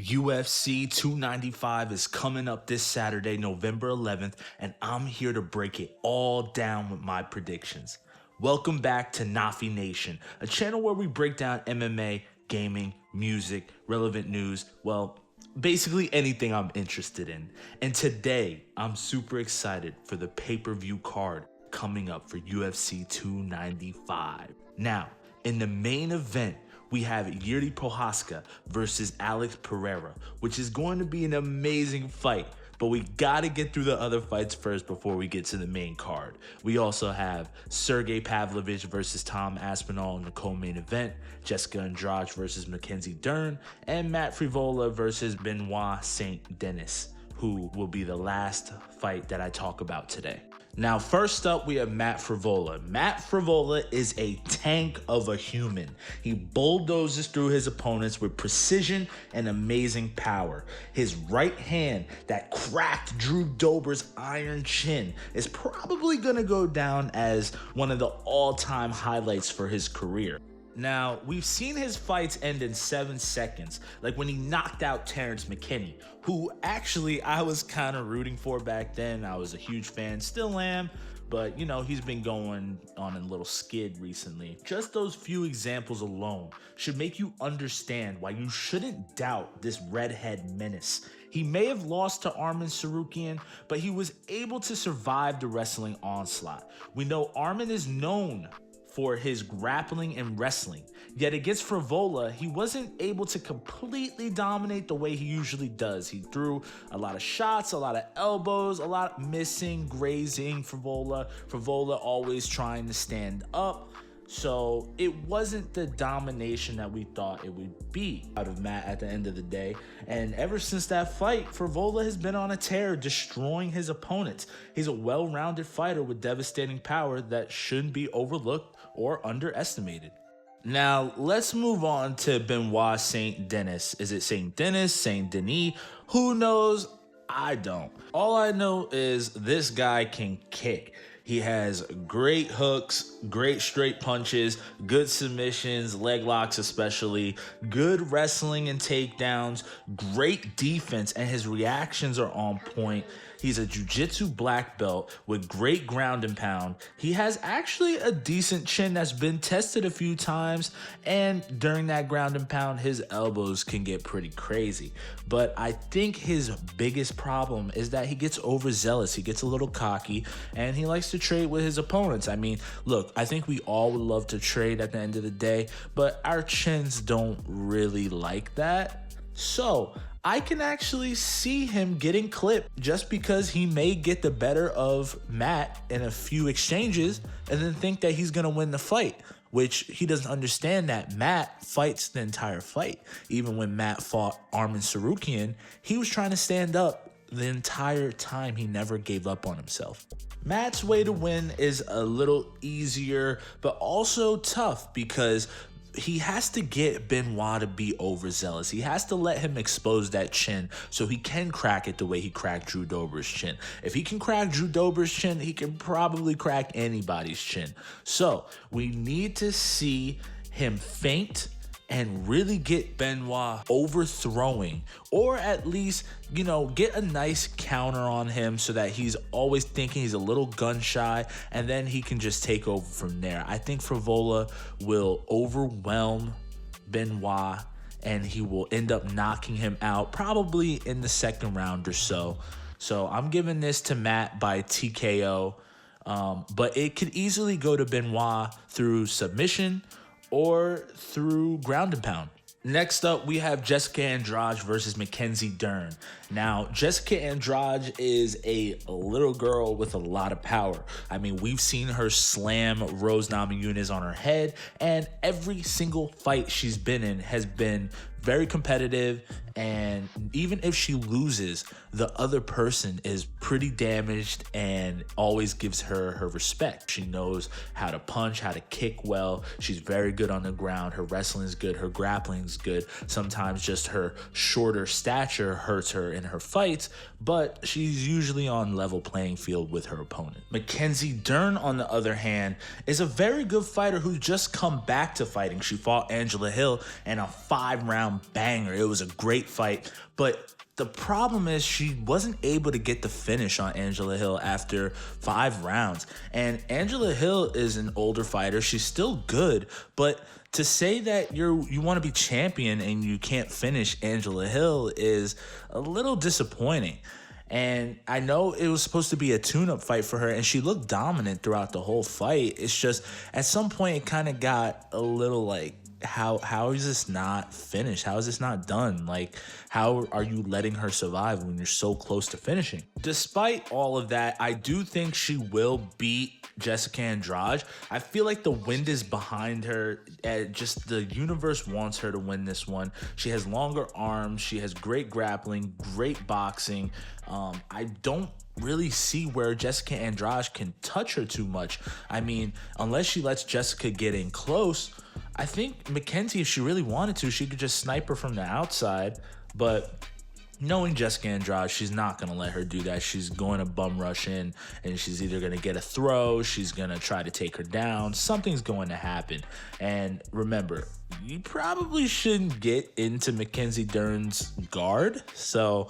UFC 295 is coming up this Saturday, November 11th, and I'm here to break it all down with my predictions. Welcome back to Nafi Nation, a channel where we break down MMA, gaming, music, relevant news, well, basically anything I'm interested in. And today, I'm super excited for the pay-per-view card coming up for UFC 295. Now, in the main event, we have Yuri Prohaska versus Alex Pereira, which is going to be an amazing fight. But we gotta get through the other fights first before we get to the main card. We also have Sergey Pavlovich versus Tom Aspinall in the co-main event, Jessica Andrade versus Mackenzie Dern, and Matt Frivola versus Benoit St. Denis, who will be the last fight that I talk about today. Now, first up, we have Matt Frivola. Matt Frivola is a tank of a human. He bulldozes through his opponents with precision and amazing power. His right hand that cracked Drew Dober's iron chin is probably gonna go down as one of the all-time highlights for his career. Now, we've seen his fights end in 7 seconds, like when he knocked out Terrence McKinney, who actually I was kind of rooting for back then. I was a huge fan, still am, but you know, he's been going on a little skid recently. Just those few examples alone should make you understand why you shouldn't doubt this redhead menace. He may have lost to Arman Tsarukyan, but he was able to survive the wrestling onslaught. We know Arman is known for his grappling and wrestling. Yet against Frivola, he wasn't able to completely dominate the way he usually does. He threw a lot of shots, a lot of elbows, a lot missing, grazing Frivola. Frivola always trying to stand up. So it wasn't the domination that we thought it would be out of Matt at the end of the day. And ever since that fight, Frivola has been on a tear, destroying his opponents. He's a well-rounded fighter with devastating power that shouldn't be overlooked or underestimated. Now, let's move on to Benoit St. Denis. Is it St. Denis, St. Denis? Who knows? I don't. All I know is this guy can kick. He has great hooks, great straight punches, good submissions, leg locks especially, good wrestling and takedowns, great defense, and his reactions are on point. He's a jiu-jitsu black belt with great ground and pound. He has actually a decent chin that's been tested a few times, and during that ground and pound, his elbows can get pretty crazy. But I think his biggest problem is that he gets overzealous. He gets a little cocky, and he likes to trade with his opponents. I mean, look, I think we all would love to trade at the end of the day, but our chins don't really like that. So I can actually see him getting clipped just because he may get the better of Matt in a few exchanges and then think that he's going to win the fight, which he doesn't understand that Matt fights the entire fight. Even when Matt fought Arman Tsarukyan, he was trying to stand up the entire time. He never gave up on himself. Matt's way to win is a little easier, but also tough because he has to get Benoit to be overzealous. He has to let him expose that chin so he can crack it the way he cracked Drew Dober's chin. If he can crack Drew Dober's chin, he can probably crack anybody's chin. So we need to see him feint and really get Benoit overthrowing, or at least, you know, get a nice counter on him so that he's always thinking he's a little gun shy, and then he can just take over from there. I think Frivola will overwhelm Benoit and he will end up knocking him out probably in the second round or so. So I'm giving this to Matt by TKO, but it could easily go to Benoit through submission or through ground and pound. Next up, we have Jessica Andrade versus Mackenzie Dern. Now, Jessica Andrade is a little girl with a lot of power. I mean, we've seen her slam Rose Namajunas on her head, and every single fight she's been in has been very competitive, and even if she loses, the other person is pretty damaged and always gives her respect. She knows how to punch, how to kick well. She's very good on the ground. Her wrestling is good. Her grappling is good. Sometimes just her shorter stature hurts her in her fights, but she's usually on level playing field with her opponent. Mackenzie Dern, on the other hand, is a very good fighter who's just come back to fighting. She fought Angela Hill in a 5-round banger. It was a great great fight, but the problem is she wasn't able to get the finish on Angela Hill after 5 rounds. And Angela Hill is an older fighter. She's still good, but to say that you want to be champion and you can't finish Angela Hill is a little disappointing. And I know it was supposed to be a tune-up fight for her, and she looked dominant throughout the whole fight. It's just at some point it kind of got a little like, how is this not finished? How is this not done? Like, how are you letting her survive when you're so close to finishing? Despite all of that, I do think she will beat Jessica Andrade. I feel like the wind is behind her. Just the universe wants her to win this one. She has longer arms. She has great grappling, great boxing. I don't really see where Jessica Andrade can touch her too much. I mean, unless she lets Jessica get in close, I think Mackenzie, if she really wanted to, she could just snipe her from the outside. But knowing Jessica Andrade, she's not going to let her do that. She's going to bum rush in, and she's either going to get a throw, she's going to try to take her down. Something's going to happen. And remember, you probably shouldn't get into Mackenzie Dern's guard. So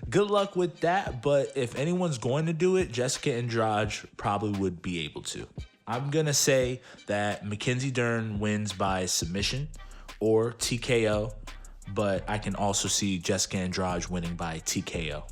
good luck with that. But if anyone's going to do it, Jessica Andrade probably would be able to. I'm going to say that Mackenzie Dern wins by submission or TKO, but I can also see Jessica Andrade winning by TKO.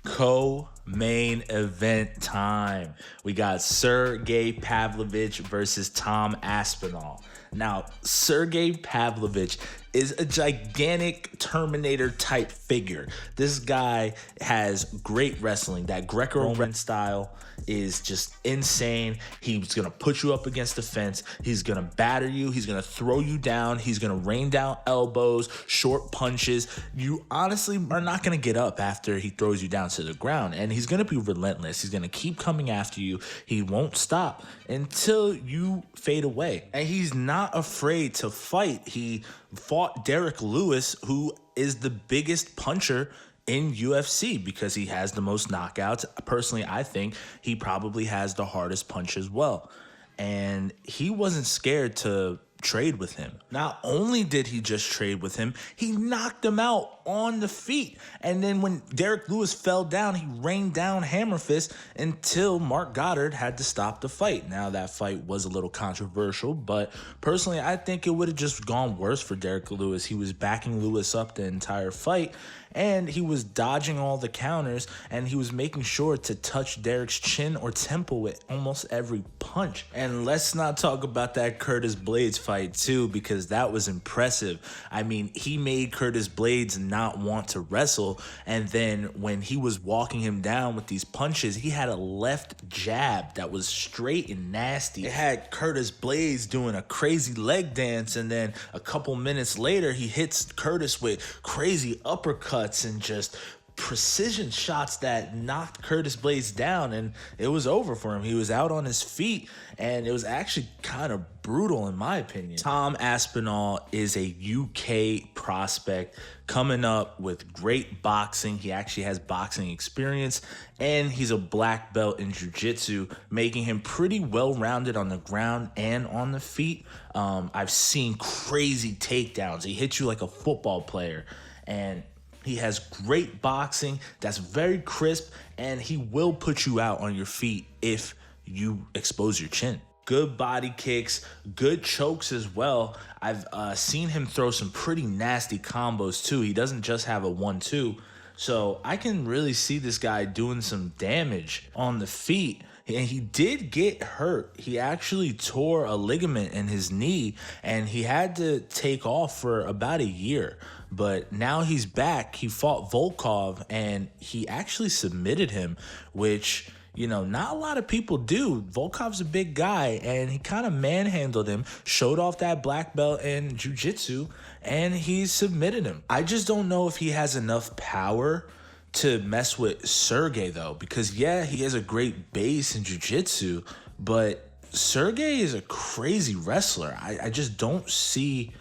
Co-main event time. We got Sergey Pavlovich versus Tom Aspinall. Now, Sergey Pavlovich is a gigantic Terminator type figure. This guy has great wrestling. That Greco-Roman style is just insane. He's gonna put you up against the fence. He's gonna batter you. He's gonna throw you down. He's gonna rain down elbows, short punches. You honestly are not gonna get up after he throws you down to the ground. And he's gonna be relentless. He's gonna keep coming after you. He won't stop until you fade away. And he's not afraid to fight. He fought Derek Lewis, who is the biggest puncher in UFC because he has the most knockouts. Personally, I think he probably has the hardest punch as well. And he wasn't scared to trade with him. Not only did he just trade with him, he knocked him out on the feet. And then when Derek Lewis fell down, he rained down hammer fist until Mark Goddard had to stop the fight. Now, that fight was a little controversial, but personally, I think it would have just gone worse for Derek Lewis. He was backing Lewis up the entire fight, and he was dodging all the counters, and he was making sure to touch Derek's chin or temple with almost every punch. And let's not talk about that Curtis Blades fight too, because that was impressive. I mean, he made Curtis Blades not want to wrestle, and then when he was walking him down with these punches, he had a left jab that was straight and nasty. It had Curtis Blades doing a crazy leg dance, and then a couple minutes later, he hits Curtis with crazy uppercuts and just precision shots that knocked Curtis Blades down, and it was over for him. He was out on his feet, and it was actually kind of brutal in my opinion. Tom Aspinall is a UK prospect coming up with great boxing. He actually has boxing experience, and he's a black belt in jiu-jitsu, making him pretty well-rounded on the ground and on the feet. I've seen crazy takedowns. He hits you like a football player, and he has great boxing that's very crisp, and he will put you out on your feet if you expose your chin. Good body kicks, good chokes as well. I've seen him throw some pretty nasty combos too. He doesn't just have a 1-2. So I can really see this guy doing some damage on the feet. And he did get hurt. He actually tore a ligament in his knee, and he had to take off for about a year. But now he's back. He fought Volkov, and he actually submitted him, which, you know, not a lot of people do. Volkov's a big guy, and he kind of manhandled him, showed off that black belt in jiu-jitsu, and he submitted him. I just don't know if he has enough power to mess with Sergey, though, because, yeah, he has a great base in jiu-jitsu, but Sergey is a crazy wrestler. I just don't see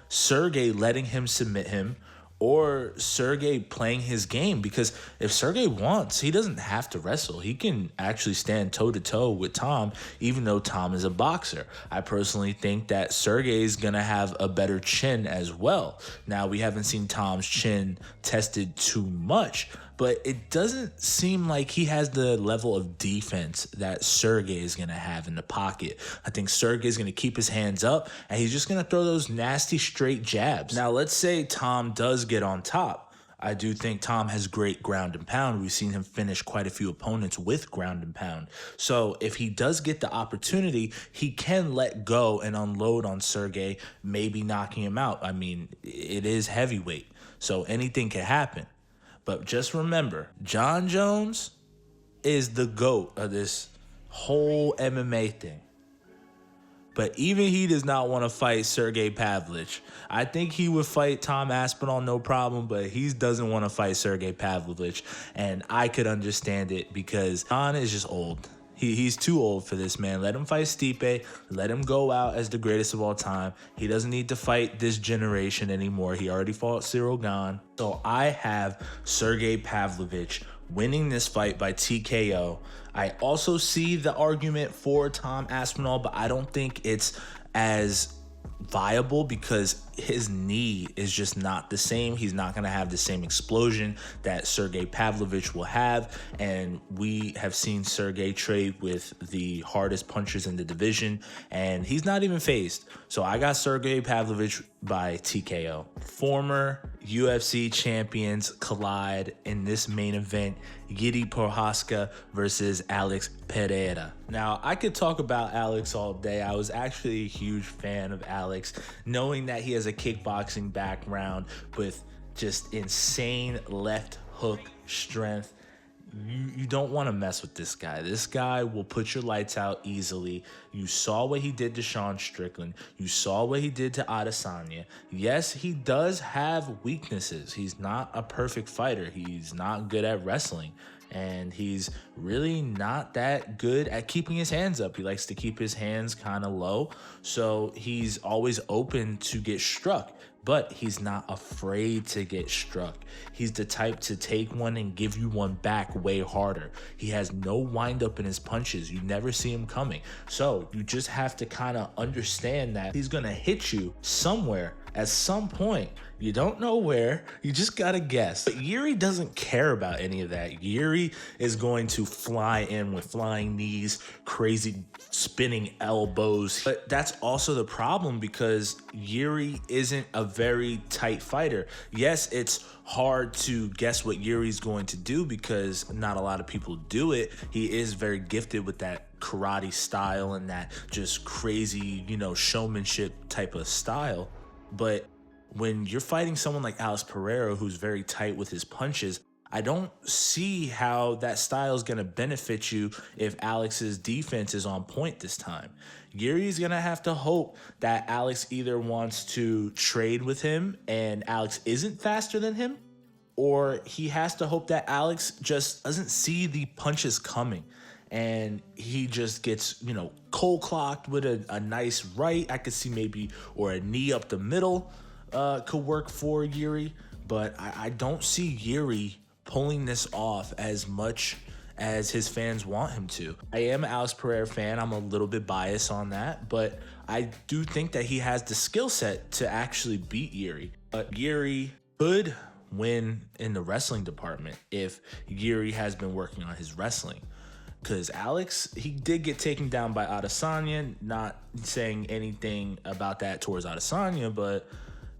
Sergey letting him submit him or Sergey playing his game, because if Sergey wants, he doesn't have to wrestle. He can actually stand toe-to-toe with Tom, even though Tom is a boxer. I personally think that Sergey is going to have a better chin as well. Now, we haven't seen Tom's chin tested too much, but it doesn't seem like he has the level of defense that Sergey is going to have in the pocket. I think Sergey is going to keep his hands up, and he's just going to throw those nasty straight jabs. Now, let's say Tom does get on top. I do think Tom has great ground and pound. We've seen him finish quite a few opponents with ground and pound. So if he does get the opportunity, he can let go and unload on Sergey, maybe knocking him out. I mean, it is heavyweight, so anything can happen. But just remember, John Jones is the GOAT of this whole MMA thing. But even he does not want to fight Sergey Pavlovich. I think he would fight Tom Aspinall, no problem, but he doesn't want to fight Sergey Pavlovich. And I could understand it, because John is just old. He's too old for this, man. Let him fight Stipe. Let him go out as the greatest of all time. He doesn't need to fight this generation anymore. He already fought Cyril Gane. So I have Sergey Pavlovich winning this fight by TKO. I also see the argument for Tom Aspinall, but I don't think it's as viable, because his knee is just not the same. He's not going to have the same explosion that Sergey Pavlovich will have, and we have seen Sergey trade with the hardest punchers in the division, and he's not even phased. So I got Sergey Pavlovich by TKO. Former UFC champions collide in this main event: Yuri Prochazka versus Alex Pereira. Now, I could talk about Alex all day. I was actually a huge fan of Alex, knowing that he has a kickboxing background with just insane left hook strength. You don't want to mess with this guy. This guy will put your lights out easily. You saw what he did to Sean Strickland. You saw what he did to Adesanya. Yes, he does have weaknesses. He's not a perfect fighter. He's not good at wrestling. And he's really not that good at keeping his hands up. He likes to keep his hands kind of low. So he's always open to get struck. But he's not afraid to get struck. He's the type to take one and give you one back way harder. He has no wind up in his punches. You never see him coming. So you just have to kind of understand that he's going to hit you somewhere at some point. You don't know where. You just got to guess. But Yuri doesn't care about any of that. Yuri is going to fly in with flying knees, crazy spinning elbows. But that's also the problem, because Yuri isn't a very tight fighter. Yes, it's hard to guess what Yuri's going to do, because not a lot of people do it. He is very gifted with that karate style and that just crazy, showmanship type of style. But when you're fighting someone like Alex Pereira, who's very tight with his punches, I don't see how that style is going to benefit you if Alex's defense is on point this time. Yuri's going to have to hope that Alex either wants to trade with him and Alex isn't faster than him, or he has to hope that Alex just doesn't see the punches coming and he just gets, cold clocked with a nice right. I could see maybe, or a knee up the middle could work for Yuri, but I don't see Yuri pulling this off as much as his fans want him to. I am an Alex Pereira fan. I'm a little bit biased on that, but I do think that he has the skill set to actually beat Yuri. But Yuri could win in the wrestling department if Yuri has been working on his wrestling. Because Alex, he did get taken down by Adesanya. Not saying anything about that towards Adesanya, but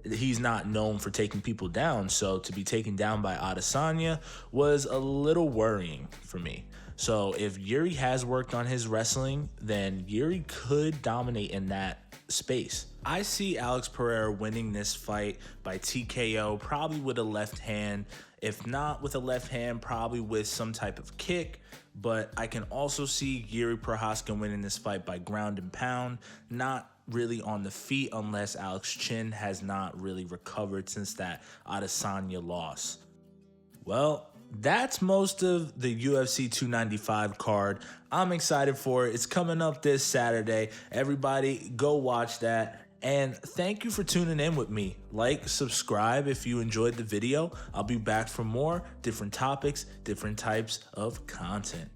he's not known for taking people down. So to be taken down by Adesanya was a little worrying for me. So if Yuri has worked on his wrestling, then Yuri could dominate in that space. I see Alex Pereira winning this fight by TKO, probably with a left hand. If not with a left hand, probably with some type of kick. But I can also see Yuri Prochazka winning this fight by ground and pound, not really on the feet unless Alex Chin has not really recovered since that Adesanya loss. Well, that's most of the UFC 295 card. I'm excited for it. It's coming up this Saturday. Everybody go watch that. And thank you for tuning in with me. Like, subscribe if you enjoyed the video. I'll be back for more different topics, different types of content.